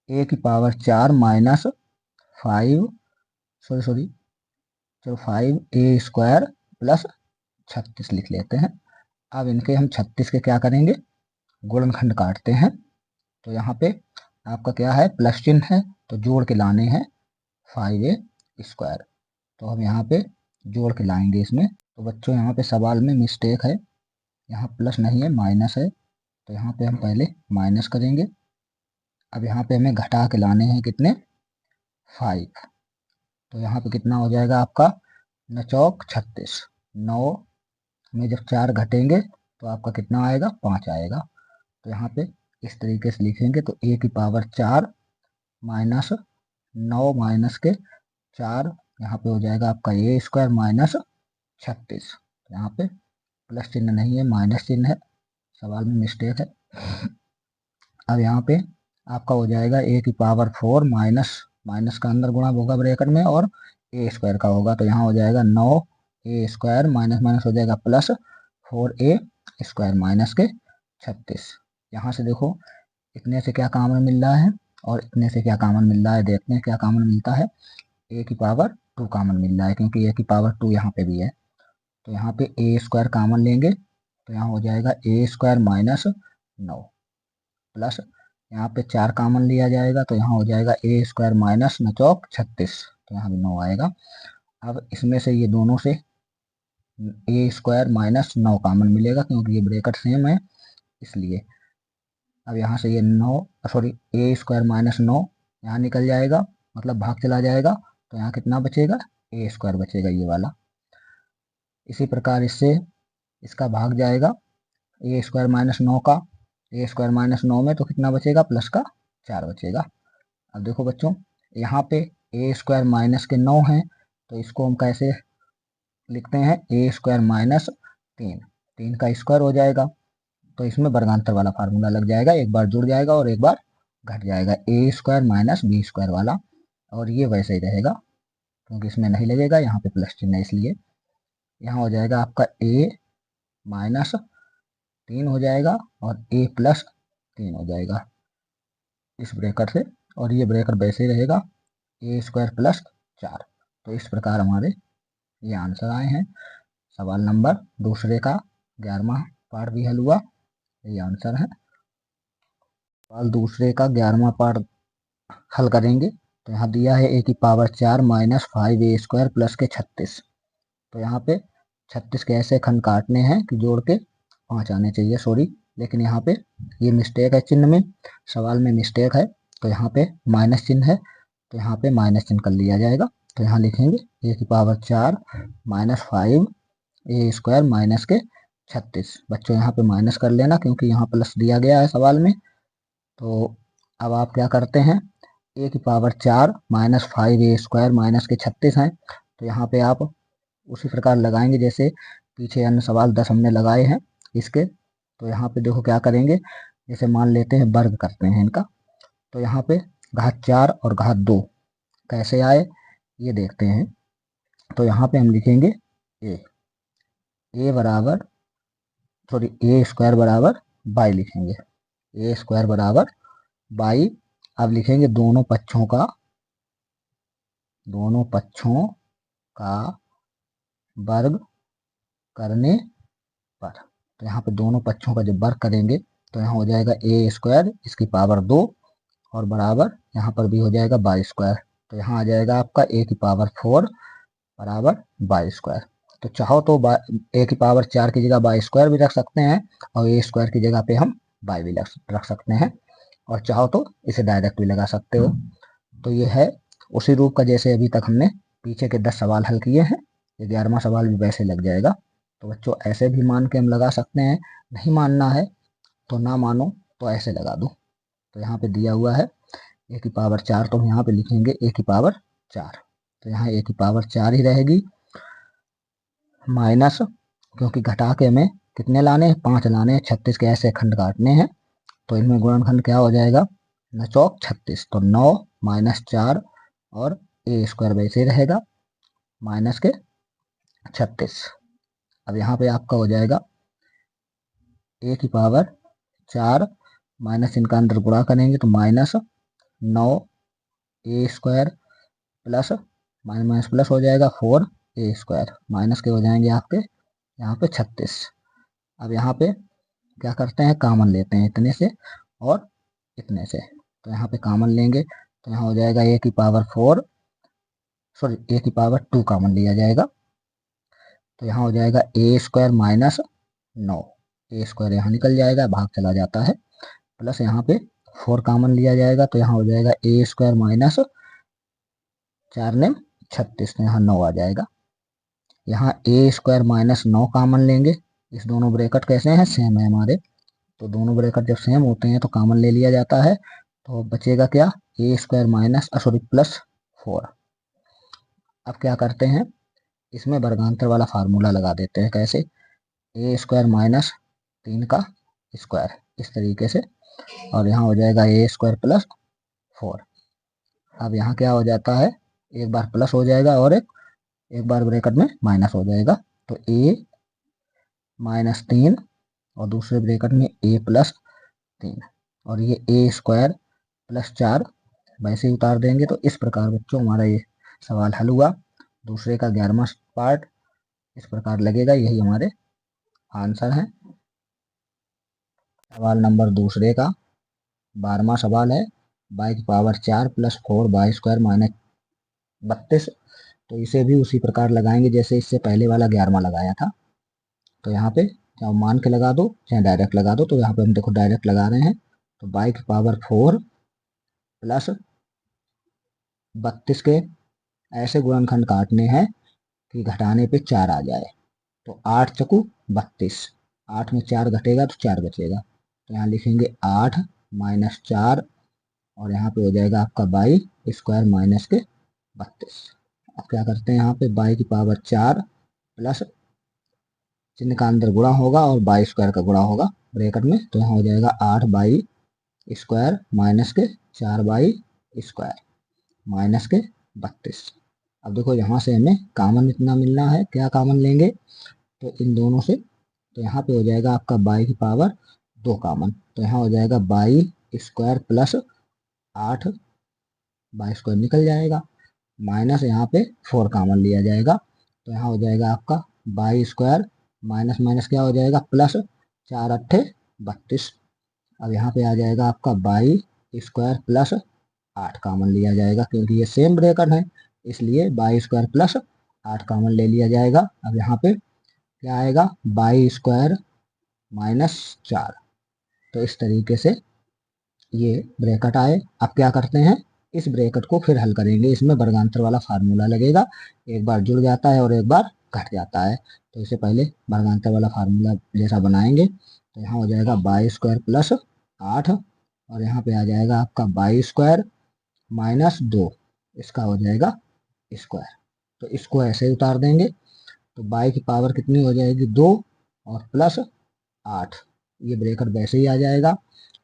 ए की पावर 4 माइनस 5 चलो 5 ए स्क्वायर प्लस 36 लिख लेते हैं। अब इनके हम 36 के क्या करेंगे, गुणनखंड काटते हैं। तो यहाँ पे आपका क्या है, प्लस चिन्ह है, तो जोड़ के लाने हैं 5a स्क्वायर। तो हम यहाँ पे जोड़ के लाएंगे इसमें। तो बच्चों यहाँ पे सवाल में मिस्टेक है, यहाँ प्लस नहीं है माइनस है, तो यहाँ पे हम पहले माइनस करेंगे। अब यहाँ पे हमें घटा के लाने हैं कितने, 5। तो यहाँ पे कितना हो जाएगा आपका 9 चौक 36, 9 में जब 4 घटेंगे तो आपका कितना आएगा, 5 आएगा। तो यहाँ पे इस तरीके से लिखेंगे। तो ए की पावर 4 माइनस 9 माइनस के 4, यहाँ पे हो जाएगा आपका ए स्क्वायर माइनस 36। यहाँ पे प्लस चिन्ह नहीं है, माइनस चिन्ह है, सवाल में मिस्टेक है। अब यहाँ पे आपका हो जाएगा ए की पावर 4 माइनस माइनस का अंदर गुणा होगा ब्रैकेट में और ए स्क्वायर का होगा, तो यहाँ हो जाएगा 9 ए स्क्वायर माइनस माइनस हो जाएगा प्लस 4a स्क्वायर माइनस के 36। यहाँ से देखो इतने से क्या कॉमन मिल रहा है और इतने से क्या कॉमन मिल रहा है, देखते हैं क्या कॉमन मिलता है। ए की पावर 2 कॉमन मिल रहा है, क्योंकि ए की पावर 2 यहाँ पे भी है। तो यहाँ पे ए स्क्वायर कॉमन लेंगे, तो यहाँ हो जाएगा ए स्क्वायर माइनस 9 प्लस यहाँ पे 4 कॉमन लिया जाएगा, तो यहाँ हो जाएगा ए स्क्वायर माइनस 9 चौक 36, तो यहाँ भी 9 आएगा। अब इसमें से ये दोनों से ए स्क्वायर माइनस 9 कॉमन मिलेगा, क्योंकि ये ब्रैकेट सेम है इसलिए। अब यहाँ से ये 9 सॉरी ए स्क्वायर माइनस 9 यहाँ निकल जाएगा, मतलब भाग चला जाएगा, तो यहाँ कितना बचेगा, ए स्क्वायर बचेगा ये वाला। इसी प्रकार इससे इसका भाग जाएगा ए स्क्वायर माइनस 9 का, ए स्क्वायर माइनस 9 में तो कितना बचेगा, प्लस का 4 बचेगा। अब देखो बच्चों यहाँ पे ए स्क्वायर माइनस के 9 हैं, तो इसको हम कैसे लिखते हैं, ए स्क्वायर माइनस 3 का स्क्वायर हो जाएगा। तो इसमें वर्गांतर वाला फार्मूला लग जाएगा, एक बार जुड़ जाएगा और एक बार घट जाएगा, ए स्क्वायर माइनस बी स्क्वायर वाला। और ये वैसे ही रहेगा, क्योंकि इसमें नहीं लगेगा, यहाँ पे प्लस चिन्ह है इसलिए। यहाँ हो जाएगा आपका ए माइनस 3 हो जाएगा और ए प्लस 3 हो जाएगा इस ब्रैकेट से, और ये ब्रैकेट वैसे ही रहेगा, ए स्क्वायर प्लस 4। तो इस प्रकार हमारे ये आंसर आए हैं। सवाल नंबर दूसरे का 11वां पार्ट भी हल हुआ, ये आंसर है। सवाल दूसरे का 11वां पार्ट हल करेंगे। तो यहाँ दिया है ए की power 4 minus 5a square plus के 36। तो यहाँ पे 36 के ऐसे खंड काटने हैं कि जोड़ के 5 आने चाहिए, सॉरी, लेकिन यहाँ पे ये मिस्टेक है, चिन्ह में सवाल में मिस्टेक है, तो यहाँ पे माइनस चिन्ह है, तो यहाँ पे माइनस चिन्ह कर लिया जाएगा। तो यहाँ लिखेंगे ए की पावर 4 माइनस 5 ए स्क्वायर माइनस के 36। बच्चों यहाँ पे माइनस कर लेना, क्योंकि यहाँ प्लस दिया गया है सवाल में। तो अब आप क्या करते हैं, ए की power 4 minus 5a square minus के 36 हैं, तो यहाँ पे आप उसी प्रकार लगाएंगे जैसे पीछे अन्य सवाल 10 हमने लगाए हैं इसके। तो यहाँ पे देखो क्या करेंगे, जैसे मान लेते हैं वर्ग करते हैं इनका, तो यहाँ पे घात 4 और घात 2 कैसे आए ये देखते हैं। तो यहाँ पे हम लिखेंगे ए बराबर सॉरी ए स्क्वायर बराबर बाई लिखेंगे, ए स्क्वायर बराबर बाई। अब लिखेंगे दोनों पक्षों का वर्ग करने पर। तो यहाँ पे दोनों पक्षों का जब वर्ग करेंगे तो यहाँ हो जाएगा ए स्क्वायर इसकी पावर 2 और बराबर यहाँ पर भी हो जाएगा बाई स्क्वायर। तो यहाँ आ जाएगा आपका ए की पावर 4 बराबर बाई स्क्वायर। तो चाहो तो ए की पावर 4 की जगह बाई स्क्वायर भी रख सकते हैं और ए स्क्वायर की जगह पे हम बाई भी रख सकते हैं, और चाहो तो इसे डायरेक्ट भी लगा सकते हो। तो ये है उसी रूप का जैसे अभी तक हमने पीछे के 10 सवाल हल किए हैं, ये 11वां सवाल भी वैसे लग जाएगा। तो बच्चों ऐसे भी मान के हम लगा सकते हैं, नहीं मानना है तो ना मानो तो ऐसे लगा दो। तो यहाँ पे दिया हुआ है ए की पावर 4, तो हम यहाँ पे लिखेंगे ए की पावर 4। तो यहाँ ए की पावर 4 ही रहेगी, माइनस, क्योंकि घटा के हमें कितने लाने हैं, 5 लाने हैं, 36 के ऐसे खंड काटने हैं। तो इनमें गुणनखंड क्या हो जाएगा, 9 चौक 36, तो 9 माइनस 4 और ए स्क्वायर वैसे ही रहेगा माइनस के 36। अब यहाँ पे आपका हो जाएगा ए की पावर 4 माइनस इनका अंदर गुणा करेंगे तो minus 9 A square plus minus minus plus हो जाएगा 4 ए स्क्वायर, माइनस के हो जाएंगे आपके यहाँ पे 36। अब यहाँ पे क्या करते हैं, कॉमन लेते हैं इतने से और इतने से। तो यहाँ पे कॉमन लेंगे तो यहाँ हो जाएगा ए की पावर 4, सॉरी ए की पावर 2 कॉमन लिया जाएगा। तो यहाँ हो जाएगा ए स्क्वायर माइनस 9, ए स्क्वायर यहाँ निकल जाएगा, भाग चला जाता है, प्लस यहाँ पे 4 कॉमन लिया जाएगा। तो यहाँ हो जाएगा ए स्क्वायर माइनस 4 ने 36, तो यहाँ 9 आ जाएगा। यहाँ ए स्क्वायर माइनस 9 कॉमन लेंगे, इस दोनों ब्रैकेट कैसे हैं, सेम है हमारे, तो दोनों ब्रैकेट जब सेम होते हैं तो कॉमन ले लिया जाता है। तो बचेगा क्या, ए स्क्वायर माइनस सॉरी प्लस 4। अब क्या करते हैं, इसमें वर्गांतर वाला फार्मूला लगा देते हैं, कैसे, ए स्क्वायर माइनस 3 का स्क्वायर इस तरीके से, और यहाँ हो जाएगा ए स्क्वायर प्लस 4। अब यहाँ क्या हो जाता है, एक बार प्लस हो जाएगा और एक बार ब्रैकेट में माइनस हो जाएगा। तो ए माइनस 3 और दूसरे ब्रैकेट में ए प्लस 3, और ये ए स्क्वायर प्लस 4 वैसे ही उतार देंगे। तो इस प्रकार बच्चों हमारा ये सवाल हल हुआ। दूसरे का 11वां पार्ट इस प्रकार लगेगा, यही हमारे आंसर है। सवाल नंबर दूसरे का 12वां सवाल है, बाई की power 4 plus 4 by square minus 32। तो इसे भी उसी प्रकार लगाएंगे जैसे इससे पहले वाला 11वां लगाया था। तो यहाँ पे चाहे मान के लगा दो चाहे डायरेक्ट लगा दो, तो यहाँ पे हम देखो डायरेक्ट लगा रहे हैं। तो बाई की पावर 4 प्लस 32 के ऐसे गुणनखंड काटने हैं कि घटाने पे 4 आ जाए। तो 8 चकू 32, 8 में 4 घटेगा तो 4 बचेगा। तो यहाँ लिखेंगे 8 माइनस 4, और यहाँ पे हो जाएगा आपका बाई स्क्वायर माइनस के 32। अब क्या करते हैं, यहाँ पे बाई की पावर 4 प्लस चिन्ह का अंदर गुणा होगा और बाई स्क्वायर का गुणा होगा ब्रैकेट में। तो यहाँ हो जाएगा 8 बाई स्क्वायर माइनस के 4 बाई स्क्वायर माइनस के 32। अब देखो यहाँ से हमें कॉमन इतना मिलना है, क्या कॉमन लेंगे, तो इन दोनों से। तो यहाँ पे हो जाएगा आपका बाई की पावर 2 कॉमन, तो यहाँ हो जाएगा by square plus 8, by square निकल जाएगा, माइनस यहाँ पे 4 कॉमन लिया जाएगा। तो यहाँ हो जाएगा आपका बाई स्क्वायर माइनस माइनस क्या हो जाएगा, प्लस 4 अट्ठे 32। अब यहाँ पे आ जाएगा आपका बाई स्क्वायर प्लस 8 कॉमन लिया जाएगा, क्योंकि ये सेम ब्रैकेट है इसलिए बाई स्क्वायर प्लस 8 कॉमन ले लिया जाएगा। अब यहाँ पे क्या आएगा, बाई स्क्वायर माइनस 4। तो इस तरीके से ये ब्रैकेट आए। अब क्या करते हैं, इस ब्रैकेट को फिर हल करेंगे, इसमें वर्गांतर वाला फार्मूला लगेगा, एक बार जुड़ जाता है और एक बार घट जाता है। तो इसे पहले वर्गांतर वाला फार्मूला जैसा बनाएंगे। तो यहाँ हो जाएगा बाई स्क्वायर प्लस 8, और यहाँ पे आ जाएगा आपका बाई स्क्वायर माइनस 2, इसका हो जाएगा स्क्वायर। तो इसको ऐसे ही उतार देंगे। तो बाई की पावर कितनी हो जाएगी, 2 और प्लस 8, ये ब्रैकेट वैसे ही आ जाएगा।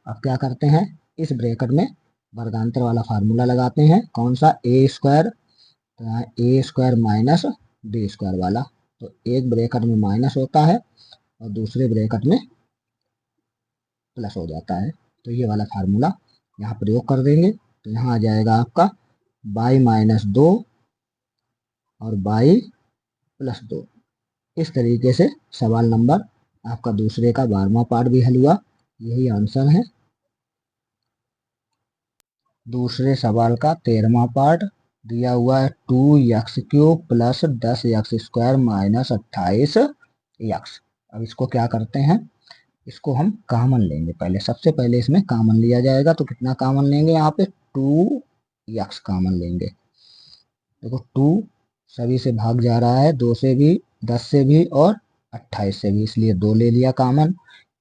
अब क्या करते हैं, इस ब्रैकेट में वर्गांतर वाला फार्मूला लगाते हैं, कौन सा, ए स्क्वायर, तो यहाँ ए स्क्वायर माइनस डी स्क्वायर वाला। तो एक ब्रैकेट में माइनस होता है और दूसरे ब्रैकेट में प्लस हो जाता है। तो ये वाला फार्मूला यहाँ प्रयोग कर देंगे। तो यहाँ आ जाएगा आपका बाई माइनस 2 और बाई प्लस 2। इस तरीके से सवाल नंबर आपका दूसरे का 12वां पार्ट भी हल हुआ, यही आंसर है। दूसरे सवाल का 13वां पार्ट दिया हुआ है 2x³ plus 10x² minus 28x। अब इसको क्या करते हैं, इसको हम कॉमन लेंगे। पहले सबसे पहले इसमें कॉमन लिया जाएगा, तो कितना कॉमन लेंगे, यहाँ पे 2x कॉमन लेंगे। देखो 2 सभी से भाग जा रहा है, 2 से भी, 10 से भी और 28 से भी, इसलिए 2 ले लिया कॉमन।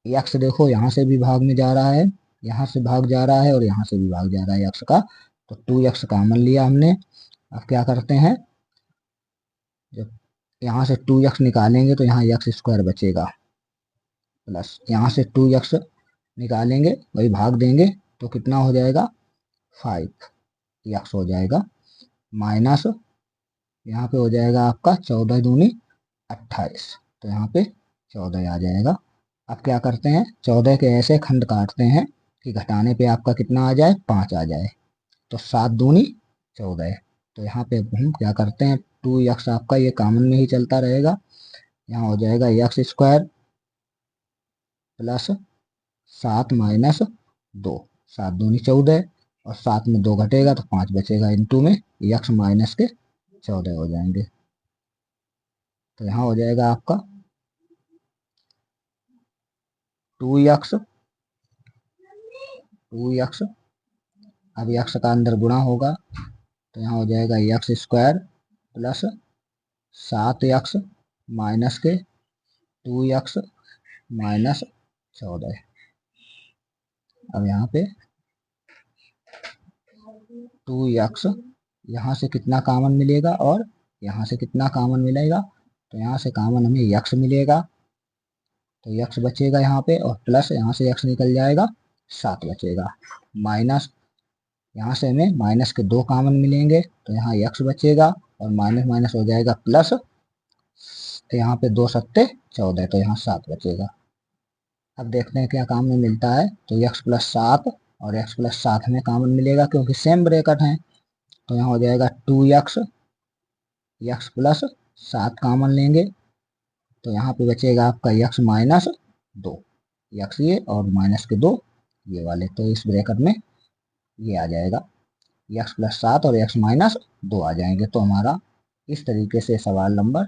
x देखो यहाँ से भी भाग में जा रहा है, यहाँ से भाग जा रहा है और यहाँ से भी भाग जा रहा है x का, तो 2x कॉमन लिया हमने। अब क्या करते हैं, जब यहाँ से 2x निकालेंगे तो यहाँ x² बचेगा, प्लस यहाँ से 2x निकालेंगे वही भाग देंगे तो कितना हो जाएगा 5x हो जाएगा, माइनस यहाँ पे हो जाएगा आपका 14 दूनी 28, तो यहाँ पे 14 आ जाएगा। अब क्या करते हैं, 14 के ऐसे खंड काटते हैं कि घटाने पे आपका कितना आ जाए, 5 आ जाए, तो 7 दूनी 14। तो यहाँ पे हम क्या करते हैं, 2x आपका ये कॉमन में ही चलता रहेगा, यहाँ हो जाएगा x² प्लस 7 माइनस 2, 7 दूनी 14 और 7 में 2 घटेगा तो 5 बचेगा, इंटू में x माइनस के 14 हो जाएंगे। तो यहाँ हो जाएगा आपका 2x, अब x का अंदर गुणा होगा तो यहाँ हो जाएगा x² प्लस 7x माइनस के 2x माइनस 14। अब यहाँ पे 2x, यहाँ से कितना कॉमन मिलेगा और यहाँ से कितना कॉमन मिलेगा, तो यहाँ से कॉमन हमें x मिलेगा, तो x बचेगा यहाँ पे, और प्लस यहाँ से x निकल जाएगा 7 बचेगा, माइनस यहाँ से हमें माइनस के 2 कॉमन मिलेंगे तो यहाँ x बचेगा और माइनस माइनस हो जाएगा प्लस, तो यहाँ पे 2 सत्ते 14, तो यहाँ 7 बचेगा। अब देखते हैं क्या कॉमन मिलता है, तो x प्लस 7 और x प्लस 7 में कॉमन मिलेगा क्योंकि सेम ब्रैकेट है, तो यहाँ हो जाएगा 2x, x प्लस 7 कॉमन लेंगे तो यहाँ पे बचेगा आपका x माइनस 2, x ये और माइनस के 2 ये वाले, तो इस ब्रैकेट में ये आ जाएगा, x प्लस 7 और x माइनस 2 आ जाएंगे। तो हमारा इस तरीके से सवाल नंबर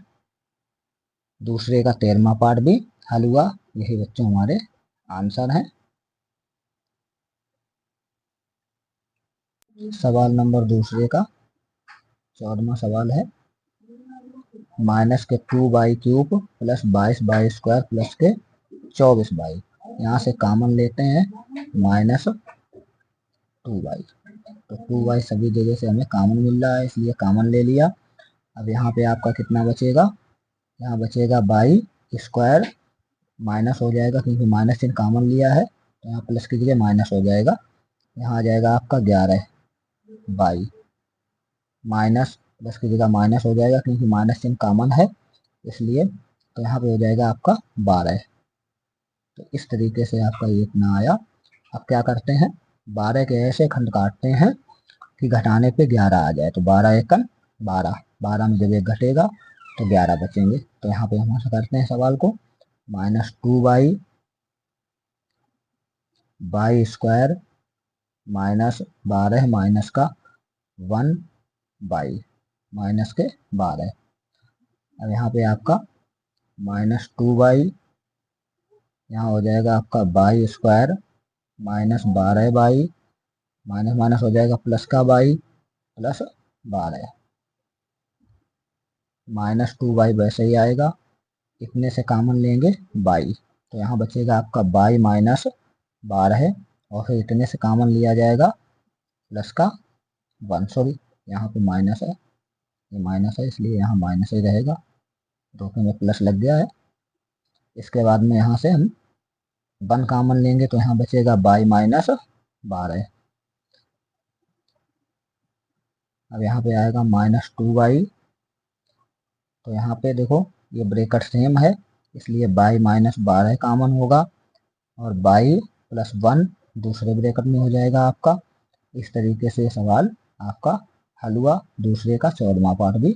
दूसरे का 13वां पार्ट भी हल हुआ। यही बच्चों हमारे आंसर हैं। सवाल नंबर दूसरे का 14वां सवाल है, माइनस के 2y³ प्लस 22y² प्लस के 24y, यहाँ से कॉमन लेते हैं माइनस 2y, तो 2y सभी जगह से हमें कॉमन मिल रहा है इसलिए कॉमन ले लिया। अब यहाँ पे आपका कितना बचेगा, यहाँ बचेगा y², माइनस हो जाएगा क्योंकि माइनस चिन्ह कॉमन लिया है, तो यहाँ प्लस की जगह माइनस हो जाएगा, यहाँ आ जाएगा आपका 11y, माइनस प्लस की जगह माइनस हो जाएगा क्योंकि माइनस चिन्ह कॉमन है इसलिए, तो यहाँ पे हो जाएगा आपका 12। तो इस तरीके से आपका ये इतना आया। अब क्या करते हैं, 12 के ऐसे खंड काटते हैं कि घटाने पे 11 आ जाए, तो 12 एकम 12, 12 में जब एक घटेगा तो 11 बचेंगे। तो यहाँ पे हम ऐसा करते हैं सवाल को, minus 2y y² minus 12 minus का 1y माइनस के 12। अब यहाँ पे आपका माइनस 2y, यहाँ हो जाएगा आपका y² minus 12y, minus minus हो जाएगा प्लस का y प्लस 12, माइनस 2y वैसे ही आएगा, इतने से कॉमन लेंगे y, तो यहाँ बचेगा आपका y माइनस 12 और फिर इतने से कॉमन लिया जाएगा प्लस का 1, सॉरी यहाँ पे माइनस है, ये माइनस है इसलिए यहाँ माइनस ही रहेगा, धोखे में प्लस लग गया है। इसके बाद में यहाँ से हम 1 कॉमन लेंगे तो यहाँ बचेगा y माइनस 12, अब यहाँ पे आएगा माइनस 2y, तो यहाँ पे देखो ये ब्रैकेट सेम है इसलिए y माइनस 12 कॉमन होगा और y प्लस 1 दूसरे ब्रैकेट में हो जाएगा आपका। इस तरीके से सवाल आपका हल हुआ। दूसरे का 14वां पार्ट भी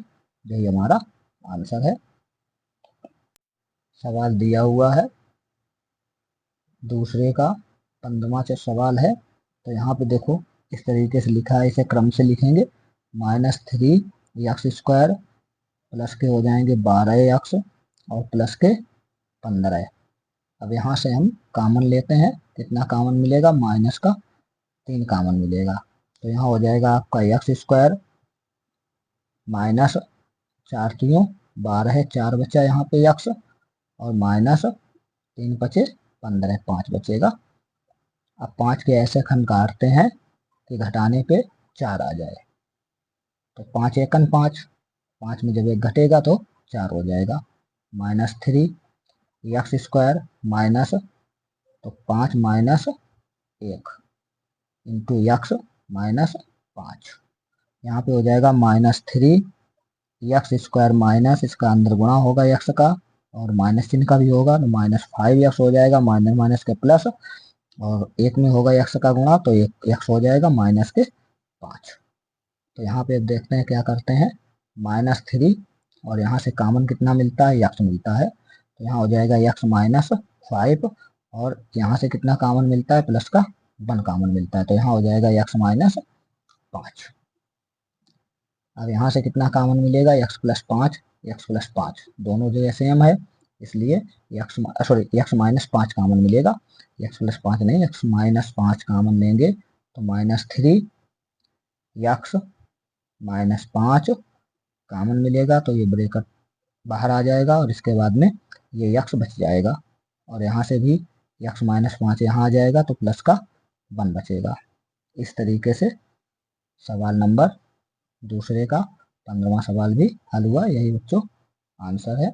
यही हमारा आंसर है। सवाल दिया हुआ है दूसरे का 15वां सवाल है, तो यहाँ पे देखो इस तरीके से लिखा है, इसे क्रम से लिखेंगे। -3 x² प्लस के हो जाएंगे 12x और प्लस के 15। अब यहाँ से हम कॉमन लेते हैं, कितना कॉमन मिलेगा, माइनस का 3 कॉमन मिलेगा। तो यहाँ हो जाएगा आपका x² माइनस 4×3 12 है, 4 बचा यहाँ पे x और -3×5 = 15, 5 बचेगा। अब 5 के ऐसे खंड काटते हैं कि घटाने पे 4 आ जाए। तो 5 एकन 5, 5 में जब एक घटेगा तो 4 हो जाएगा। -3 x² माइनस, तो 5 - 1 इंटू x -5, यहाँ पे हो जाएगा -3 x² माइनस, इसका अंदर गुणा होगा x का और माइनस चिन्ह का भी होगा, तो -5x हो जाएगा, माइनस माइनस के प्लस, और 1 में होगा x का गुणा तो x हो जाएगा -5। तो यहाँ पे अब देखते हैं क्या करते हैं, -3 और यहाँ से कॉमन कितना मिलता है, x मिलता है। तो यहाँ हो जाएगा x -5 और यहाँ से कितना कॉमन मिलता है, प्लस का 1 कॉमन मिलता है। तो यहाँ हो जाएगा x -5। अब यहाँ से कितना कॉमन मिलेगा, x + 5 दोनों जगह सेम है, इसलिए x -5 कॉमन मिलेगा। x + 5 नहीं, x -5 कॉमन लेंगे तो -3 x -5 कॉमन मिलेगा। तो ये ब्रैकेट बाहर आ जाएगा और इसके बाद में ये x बच जाएगा और यहाँ से भी x -5 यहाँ आ जाएगा तो प्लस का 1 बचेगा। इस तरीके से सवाल नंबर दूसरे का 15वां सवाल भी हल हुआ। यही बच्चों आंसर है।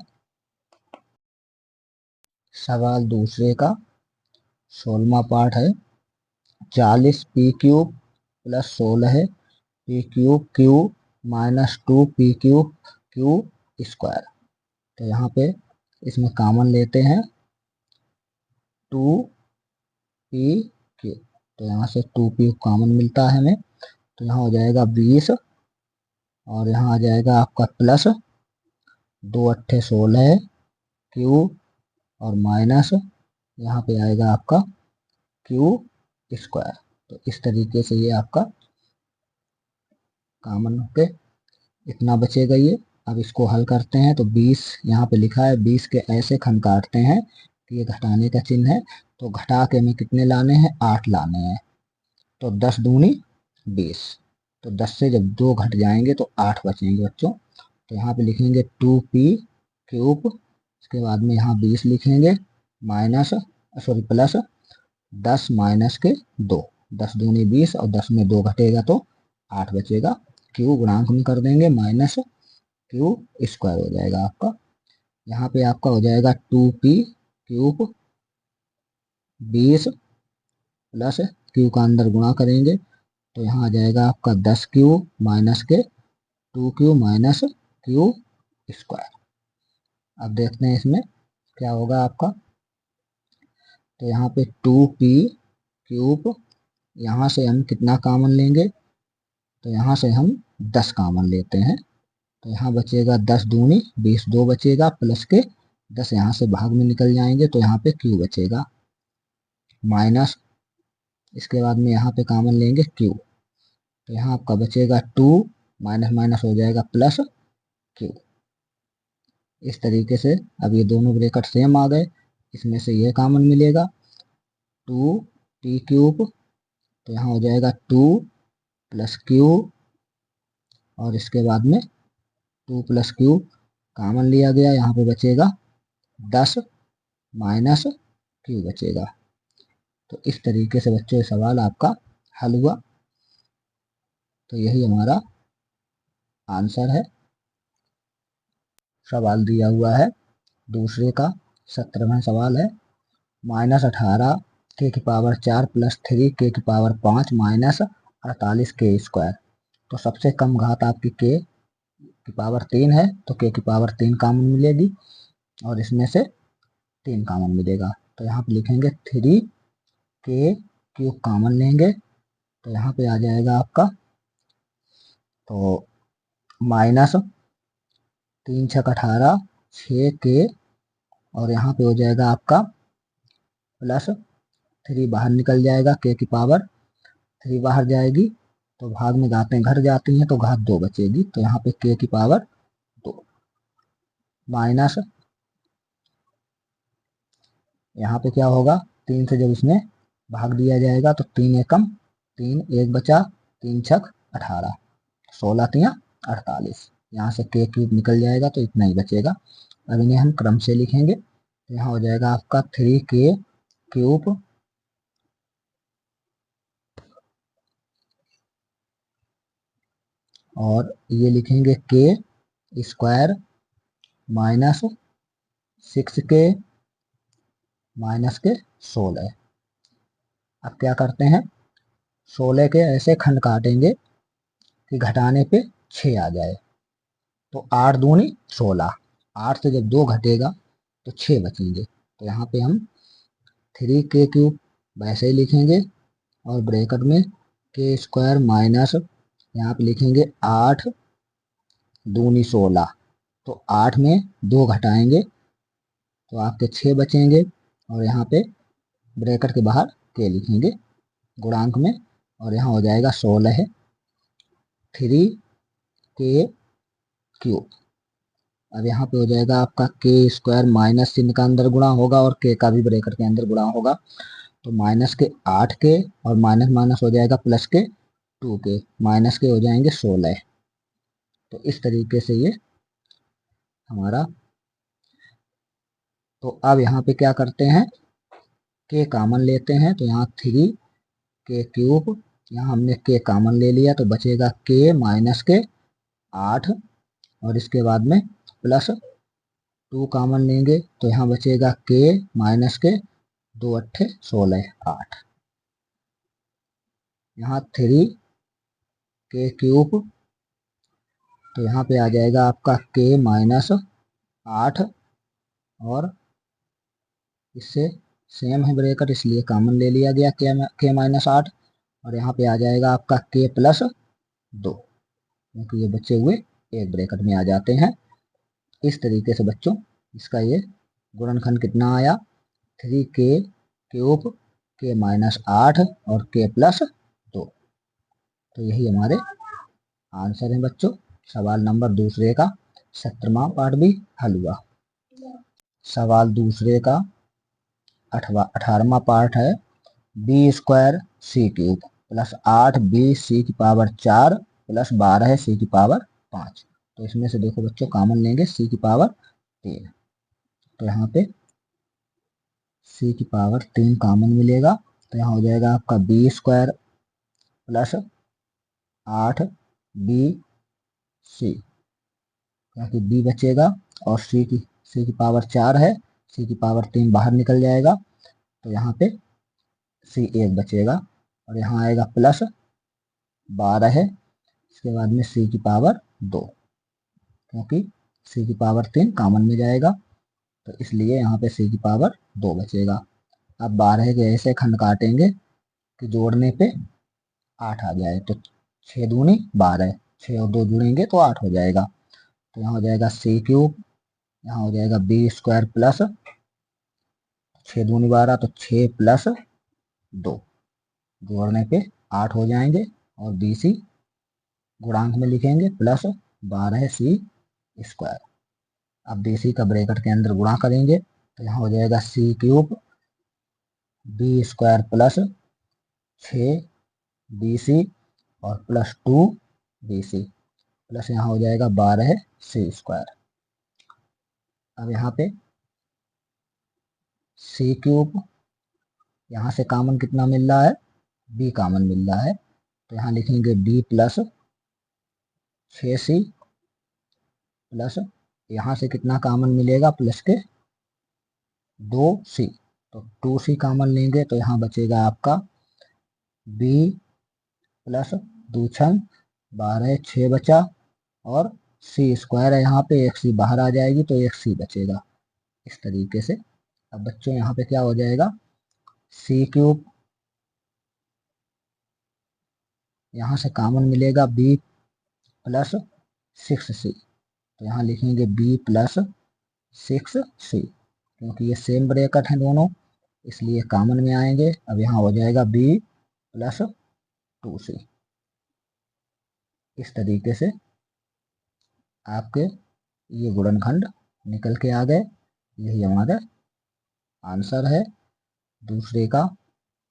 सवाल दूसरे का 16वां पार्ट है। 40p³ + 16 p³ -2p³ तो यहाँ पे इसमें कॉमन लेते हैं 2p³ तो यहाँ से 2p कॉमन मिलता है हमें, तो यहाँ हो जाएगा 20 और यहाँ आ जाएगा आपका प्लस 2 × 8 = 16 क्यूब और माइनस यहाँ पे आएगा आपका क्यूब²। तो इस तरीके से ये आपका कॉमन होके इतना बचेगा ये। अब इसको हल करते हैं तो 20 यहाँ पे लिखा है, 20 के ऐसे खंड काटते हैं कि ये घटाने का चिन्ह है, तो घटा के हमें कितने लाने हैं, 8 लाने हैं। तो 10 दूनी 20, तो 10 से जब 2 घट जाएंगे तो 8 बचेंगे बच्चों। तो यहाँ पे लिखेंगे 2p³, इसके बाद में यहाँ 20 लिखेंगे प्लस 10 - 2, 10 दूनी 20 और 10 में 2 घटेगा तो 8 बचेगा। क्यू गुणांक में कर देंगे -क्यू² हो जाएगा आपका। यहाँ पे आपका हो जाएगा 2p³ 20 प्लस क्यू का अंदर गुणा करेंगे तो यहाँ आ जाएगा आपका 10q माइनस के 2q - क्यू²। अब देखते हैं इसमें क्या होगा आपका। तो यहाँ पे 2p³ यहाँ से हम कितना कॉमन लेंगे, तो यहाँ से हम 10 कॉमन लेते हैं। तो यहाँ बचेगा 10 दूनी 20, 2 बचेगा प्लस के 10 यहाँ से भाग में निकल जाएंगे तो यहाँ पे q बचेगा माइनस, इसके बाद में यहाँ पे कॉमन लेंगे q, तो यहाँ आपका बचेगा 2 माइनस माइनस हो जाएगा प्लस q। इस तरीके से अब ये दोनों ब्रैकेट सेम आ गए, इसमें से ये कॉमन मिलेगा 2p³ तो यहाँ हो जाएगा 2 + q और इसके बाद में 2 + q कॉमन लिया गया, यहाँ पे बचेगा 10 - q बचेगा। तो इस तरीके से बच्चों ये सवाल आपका हल हुआ। तो यही हमारा आंसर है। सवाल दिया हुआ है दूसरे का 17वां सवाल है। -18 k⁴ + 3 k⁵ माइनस 48 k²। तो सबसे कम घात आपकी k⁵3 है तो k⁵3 कॉमन मिलेगी और इसमें से 3 कॉमन मिलेगा। तो यहाँ पे लिखेंगे 3k³ कॉमन लेंगे तो यहाँ पे आ जाएगा आपका तो -3 × 6 = 18 6k और यहाँ पे हो जाएगा आपका प्लस 3 बाहर निकल जाएगा k⁵, 3 बाहर जाएगी तो भाग में घातें घर जाती हैं तो घात 2 बचेगी, तो यहाँ पे k की पावर 2 माइनस, यहाँ पे क्या होगा, 3 से जब इसमें भाग दिया जाएगा तो 3 एकम 3, 1 बचा, 3 छक 18, 16 तियां 48, यहाँ से k क्यूब निकल जाएगा तो इतना ही बचेगा। अब इन्हें हम क्रम से लिखेंगे तो यहाँ हो जाएगा आपका 3k क्यूब और ये लिखेंगे k square minus 6k minus के 16। अब क्या करते हैं, 16 के ऐसे खंड काटेंगे कि घटाने पे 6 आ जाए, तो 8 दूनी 16, 8 से जब 2 घटेगा तो 6 बचेंगे, तो यहाँ पे हम 3k क्यूब वैसे ही लिखेंगे और ब्रैकेट में k स्क्वायर माइनस यहाँ पे लिखेंगे 8 दूनी 16, तो 8 में 2 घटाएंगे तो आपके 6 बचेंगे और यहाँ पे ब्रैकेट के बाहर k लिखेंगे गुणांक में और यहाँ हो जाएगा 16 है 3k क्यूब। अब यहाँ पे हो जाएगा आपका k स्क्वायर माइनस चिन्ह का अंदर गुणा होगा और k का भी ब्रैकेट के अंदर गुणा होगा, तो माइनस के 8k और माइनस माइनस हो जाएगा प्लस के 2k, माइनस के हो जाएंगे 16। तो इस तरीके से ये हमारा, तो अब यहाँ पे क्या करते हैं, k कॉमन लेते हैं तो यहाँ 3k क्यूब, यहाँ हमने k कॉमन ले लिया तो बचेगा k माइनस के 8 और इसके बाद में प्लस 2 कॉमन लेंगे तो यहाँ बचेगा k माइनस के 2 अट्ठे 16 8, यहाँ 3k क्यूब तो यहाँ पे आ जाएगा आपका k माइनस 8 और इससे सेम है ब्रैकेट इसलिए कॉमन ले लिया गया k माइनस 8 और यहाँ पे आ जाएगा आपका k प्लस 2, क्योंकि ये बचे हुए एक ब्रैकेट में आ जाते हैं। इस तरीके से बच्चों इसका ये गुणनखंड कितना आया, 3k क्यूब k माइनस 8 और k प्लस 2, तो यही हमारे आंसर है बच्चों। सवाल नंबर दूसरे का 17वां पार्ट भी हल हुआ। सवाल दूसरे का 18वां पार्ट है, बी स्क्वायर सी क्यूब प्लस 8b सी की पावर 4 प्लस 12 सी की पावर 5। तो इसमें से देखो बच्चों कॉमन लेंगे सी की पावर 3, तो यहाँ पे सी की पावर 3 कॉमन मिलेगा तो यहाँ हो जाएगा आपका बी स्क्वायर प्लस 8b सी, क्योंकि b बचेगा और सी की पावर 4 है, सी की पावर 3 बाहर निकल जाएगा तो यहाँ पे सी 1 बचेगा और यहाँ आएगा प्लस 12 है, इसके बाद में सी की पावर 2, क्योंकि सी की पावर 3 कॉमन में जाएगा तो इसलिए यहाँ पे सी की पावर 2 बचेगा। अब 12 के ऐसे खंड काटेंगे कि जोड़ने पे 8 आ जाए, तो 6 दूनी 12, 6 और 2 जुड़ेंगे तो 8 हो जाएगा, तो यहाँ हो जाएगा सी क्यूब, यहाँ हो जाएगा बी स्क्वायर प्लस 6 दूनी 12 तो 6 प्लस 2, जोड़ने पे 8 हो जाएंगे और बी सी गुणांक में लिखेंगे प्लस 12 सी स्क्वायर। अब बी सी का ब्रैकेट के अंदर गुणा करेंगे तो यहाँ हो जाएगा C cube B square plus 6bc और प्लस 2bc प्लस यहाँ हो जाएगा 12c स्क्वायर। अब यहाँ पे सी क्यूब, यहाँ से कॉमन कितना मिल रहा है, b कॉमन मिल रहा है तो यहाँ लिखेंगे b प्लस 6c प्लस यहाँ से कितना कॉमन मिलेगा प्लस के 2c, तो 2c कॉमन लेंगे तो यहाँ बचेगा आपका b प्लस 2 छंग 12 6 बचा और सी स्क्वायर है, यहाँ पे एक सी बाहर आ जाएगी तो एक सी बचेगा इस तरीके से। अब बच्चों यहाँ पे क्या हो जाएगा, सी क्यूब यहाँ से कॉमन मिलेगा b प्लस 6c, तो यहाँ लिखेंगे b प्लस 6c, क्योंकि ये सेम ब्रैकेट हैं दोनों इसलिए कॉमन में आएंगे। अब यहाँ हो जाएगा b प्लस 2c। इस तरीके से आपके ये गुणनखंड निकल के आ गए। यही हमारा आंसर है। दूसरे का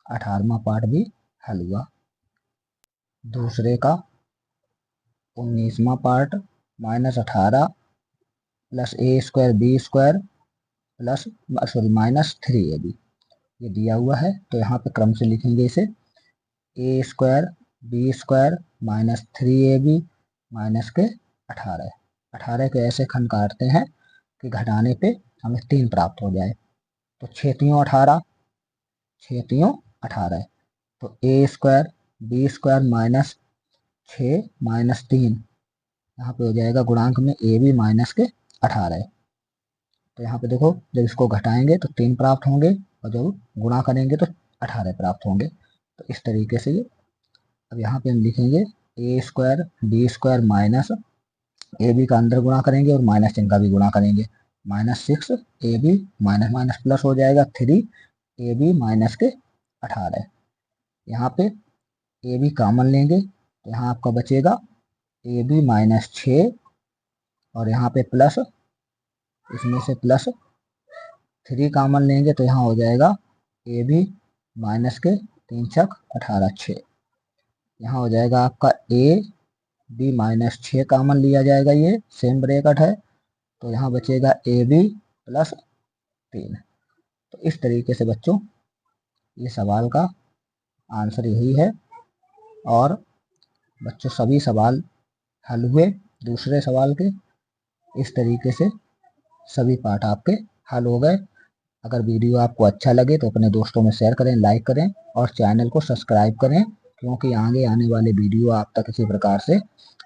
18वां पार्ट भी हल हुआ। दूसरे का 19वां part -18 plus A square B square plus -3ab ये दिया हुआ है। तो यहाँ पे क्रम से लिखेंगे इसे A square B square -3ab minus के 18 के ऐसे खंड काटते हैं कि घटाने पे हमें 3 प्राप्त हो जाए। तो 6 3 18, 6 3 18। तो ए स्क्वायर बी स्क्वायर -6 -3 यहाँ पे हो जाएगा गुणांक में ए बी माइनस के 18। तो यहाँ पे देखो जब इसको घटाएंगे तो 3 प्राप्त होंगे और जब गुणा करेंगे तो 18 प्राप्त होंगे। तो इस तरीके से ये अब यहाँ पे हम लिखेंगे A square B square minus A B का अंदर गुणा करेंगे और माइनस चिन्ह का भी गुणा करेंगे। -6 A B minus minus plus हो जाएगा 3 ए बी माइनस के 18। यहाँ पे ए बी कॉमन लेंगे तो यहाँ आपका बचेगा ए बी -6 और यहाँ पे प्लस इसमें से +3 कॉमन लेंगे तो यहाँ हो जाएगा ए बी माइनस के 3 छक 18 6। यहाँ हो जाएगा आपका ए बी -6 कॉमन लिया जाएगा, ये सेम ब्रैकेट है तो यहाँ बचेगा ए बी +3। तो इस तरीके से बच्चों ये सवाल का आंसर यही है। और बच्चों सभी सवाल हल हुए दूसरे सवाल के। इस तरीके से सभी पार्ट आपके हल हो गए। अगर वीडियो आपको अच्छा लगे तो अपने दोस्तों में शेयर करें, लाइक करें और चैनल को सब्सक्राइब करें, क्योंकि आगे आने वाले वीडियो आप तक इसी प्रकार से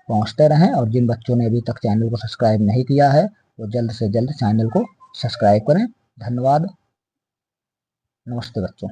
पहुंचते रहें। और जिन बच्चों ने अभी तक चैनल को सब्सक्राइब नहीं किया है वो जल्द से जल्द चैनल को सब्सक्राइब करें। धन्यवाद। नमस्ते बच्चों।